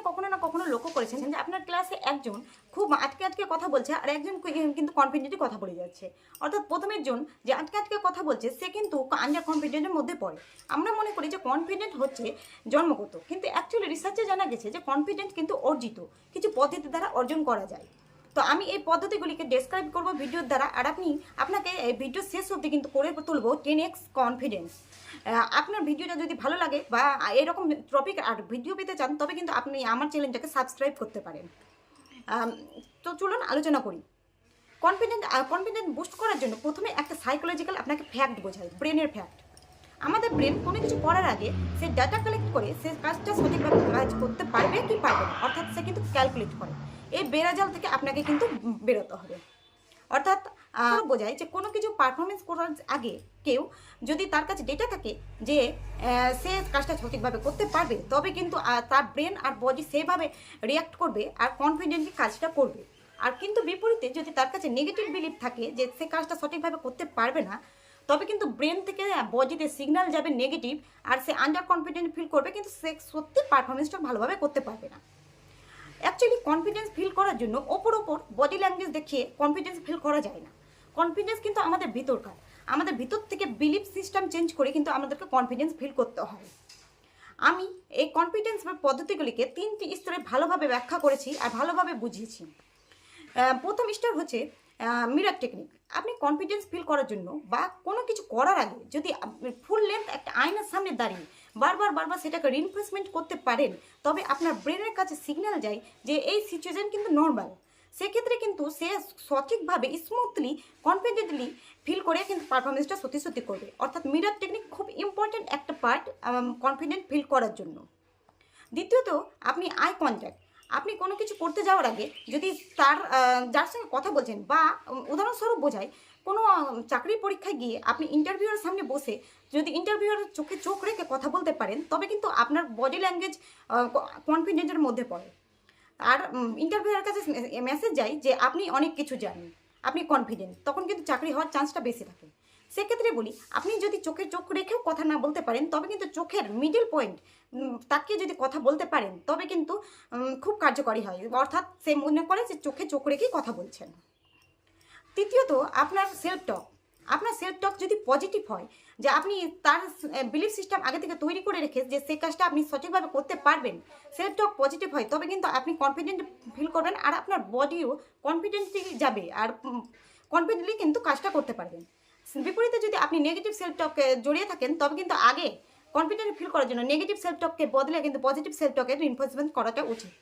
কখনো না কখনো লক্ষ্য করেছেন যে আপনার ক্লাসে একজন খুব আটকে আটকে কথা বলছে আর একজন কিন্তু কনফিডেন্টলি কথা বলে যাচ্ছে। অর্থাৎ প্রথমের জন যে আটকে আটকে কথা বলছে সে কিন্তু আন্ডার কনফিডেন্টের মধ্যে পড়ে। আমরা মনে করি যে কনফিডেন্ট হচ্ছে জন্মগত, কিন্তু অ্যাকচুয়ালি রিসার্চে জানা গেছে যে কনফিডেন্ট কিন্তু অর্জিত কিছু পদ্ধতি দ্বারা অর্জন করা যায়। তো আমি এই পদ্ধতিগুলিকে ডেসক্রাইব করবো ভিডিওর দ্বারা, আর আপনাকে এই ভিডিও শেষ অবধি কিন্তু করে তুলবো 10x কনফিডেন্স। আপনার ভিডিওটা যদি ভালো লাগে বা এরকম টপিক আর ভিডিও পেতে চান তবে কিন্তু আপনি আমার চ্যানেলটাকে সাবস্ক্রাইব করতে পারেন। তো চলুন আলোচনা করি। কনফিডেন্ট বুস্ট করার জন্য প্রথমে একটা সাইকোলজিক্যাল আপনাকে ফ্যাক্ট বোঝাই, ব্রেনের ফ্যাক্ট। আমাদের ব্রেন কোনো কিছু করার আগে সে ডাটা কালেক্ট করে সে কাজটা সঠিকভাবে কাজ করতে পারবে কি পারবে না, অর্থাৎ সে কিন্তু ক্যালকুলেট করে। এই বেড়াজাল থেকে আপনাকে কিন্তু বেরোতে হবে। অর্থাৎ বোঝায় যে কোনো কিছু পারফরমেন্স করার আগে কেউ যদি তার কাছে ডেটা থাকে যে সে কাজটা সঠিকভাবে করতে পারবে, তবে কিন্তু তার ব্রেন আর বডি সেভাবে রিয়াক্ট করবে আর কনফিডেন্টলি কাজটা করবে। আর কিন্তু বিপরীতে যদি তার কাছে নেগেটিভ বিলিফ থাকে যে সে কাজটা সঠিকভাবে করতে পারবে না, তবে কিন্তু ব্রেন থেকে বডিতে সিগন্যাল যাবে নেগেটিভ আর সে আন্ডার কনফিডেন্ট ফিল করবে, কিন্তু সে সত্যি পারফরমেন্সটা ভালোভাবে করতে পারবে না। অ্যাকচুয়ালি কনফিডেন্স ফিল করার জন্য ওপর বডি ল্যাঙ্গুয়েজ দেখিয়ে কনফিডেন্স ফিল করা যায় না। কনফিডেন্স কিন্তু আমাদের ভিতরকার, আমাদের ভিতর থেকে বিলিফ সিস্টেম চেঞ্জ করে কিন্তু আমাদেরকে কনফিডেন্স ফিল করতে হয়। আমি এই কনফিডেন্স পদ্ধতিগুলিকে 3টি স্তরে ভালোভাবে ব্যাখ্যা করেছি আর ভালোভাবে বুঝিয়েছি। প্রথম স্তর হচ্ছে মিরর টেকনিক। আপনি কনফিডেন্স ফিল করার জন্য বা কোনো কিছু করার আগে যদি ফুল লেন্থ একটা আয়নার সামনে দাঁড়িয়ে বারবার সেটাকে রিনফোর্সমেন্ট করতে পারেন, তবে আপনার ব্রেনের কাছে সিগন্যাল যায় যে এই সিচুয়েশন কিন্তু নর্মাল। সেক্ষেত্রে কিন্তু সে সঠিকভাবে স্মুথলি কনফিডেন্টলি ফিল করে কিন্তু পারফরমেন্সটা সত্যি করবে। অর্থাৎ মিরর টেকনিক খুব ইম্পর্ট্যান্ট একটা পার্ট কনফিডেন্ট ফিল করার জন্য। দ্বিতীয়ত, আপনি আই কন্ট্যাক্ট। আপনি কোনো কিছু করতে যাওয়ার আগে যদি যার সঙ্গে কথা বলছেন, বা উদাহরণস্বরূপ বোঝায় কোনো চাকরির পরীক্ষায় গিয়ে আপনি ইন্টারভিউয়ের সামনে বসে যদি ইন্টারভিউয়ের চোখে চোখ রেখে কথা বলতে পারেন, তবে কিন্তু আপনার বডি ল্যাঙ্গুয়েজ কনফিডেন্টের মধ্যে পড়ে। আর ইন্টারভিউয়ের কাছে মেসেজ যায় যে আপনি অনেক কিছু জানেন, আপনি কনফিডেন্ট, তখন কিন্তু চাকরি হওয়ার চান্সটা বেশি থাকে। সেক্ষেত্রে বলি, আপনি যদি চোখে চোখ রেখেও কথা না বলতে পারেন, তবে কিন্তু চোখের মিডল পয়েন্ট তাকিয়ে যদি কথা বলতে পারেন, তবে কিন্তু খুব কার্যকরী হয়। অর্থাৎ সে মনে করে যে চোখে চোখ রেখেই কথা বলছেন। তৃতীয়ত, আপনার সেলফ টক যদি পজিটিভ হয়, যে আপনি তার বিলিফ সিস্টেম আগে থেকে তৈরি করে রেখে যে সেই কাজটা আপনি সঠিকভাবে করতে পারবেন, সেলফ টক পজিটিভ হয়, তবে কিন্তু আপনি কনফিডেন্ট ফিল করবেন আর আপনার বডিও কনফিডেন্টলি যাবে আর কনফিডেন্টলি কিন্তু কাজটা করতে পারবেন। বিপরীতে যদি আপনি নেগেটিভ সেলফ টককে জড়িয়ে থাকেন, তবে কিন্তু আগে কনফিডেন্ট ফিল করার জন্য নেগেটিভ সেলফ টককে বদলে কিন্তু পজিটিভ সেলফ টকের রিনফোর্সমেন্ট করাটা উচিত।